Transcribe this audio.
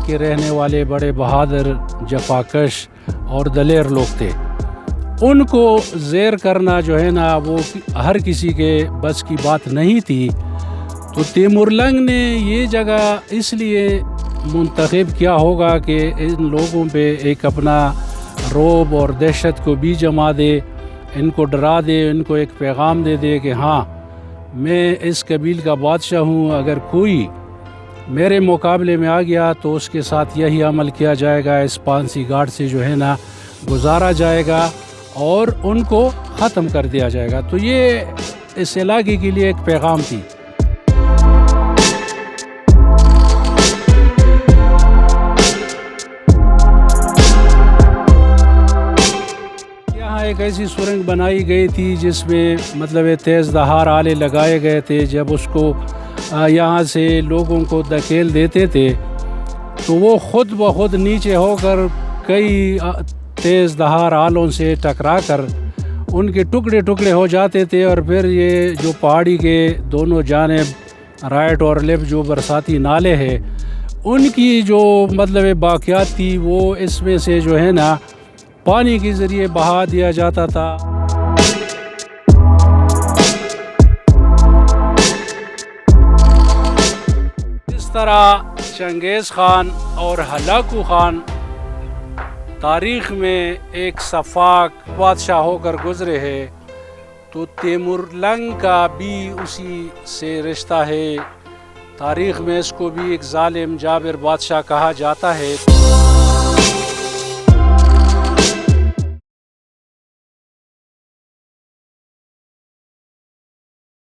کے رہنے والے بڑے بہادر، جفاکش اور دلیر لوگ تھے. ان کو زیر کرنا جو ہے نا وہ ہر کسی کے بس کی بات نہیں تھی. تو تیمورلنگ نے یہ جگہ اس لیے منتخب کیا ہوگا کہ ان لوگوں پہ ایک اپنا رعب اور دہشت کو بھی جما دے، ان کو ڈرا دے، ان کو ایک پیغام دے دے کہ ہاں میں اس قبیل کا بادشاہ ہوں، اگر کوئی میرے مقابلے میں آ گیا تو اس کے ساتھ یہی عمل کیا جائے گا، اس پانسی گھاٹ سے جو ہے نا گزارا جائے گا اور ان کو ختم کر دیا جائے گا. تو یہ اس علاقے کے لیے ایک پیغام تھی. ایک ایسی سرنگ بنائی گئی تھی جس میں مطلب تیز دھار آلے لگائے گئے تھے. جب اس کو یہاں سے لوگوں کو دھکیل دیتے تھے تو وہ خود بخود نیچے ہو کر کئی تیز دھار آلوں سے ٹکرا کر ان کے ٹکڑے ٹکڑے ہو جاتے تھے. اور پھر یہ جو پہاڑی کے دونوں جانب رائٹ اور لیفٹ جو برساتی نالے ہیں ان کی جو مطلب باقیات تھی وہ اس میں سے جو ہے نا پانی کے ذریعے بہا دیا جاتا تھا. اس طرح چنگیز خان اور ہلاکو خان تاریخ میں ایک شفاق بادشاہ ہو کر گزرے ہیں. تو تیمورلنگ کا بھی اسی سے رشتہ ہے. تاریخ میں اس کو بھی ایک ظالم جابر بادشاہ کہا جاتا ہے.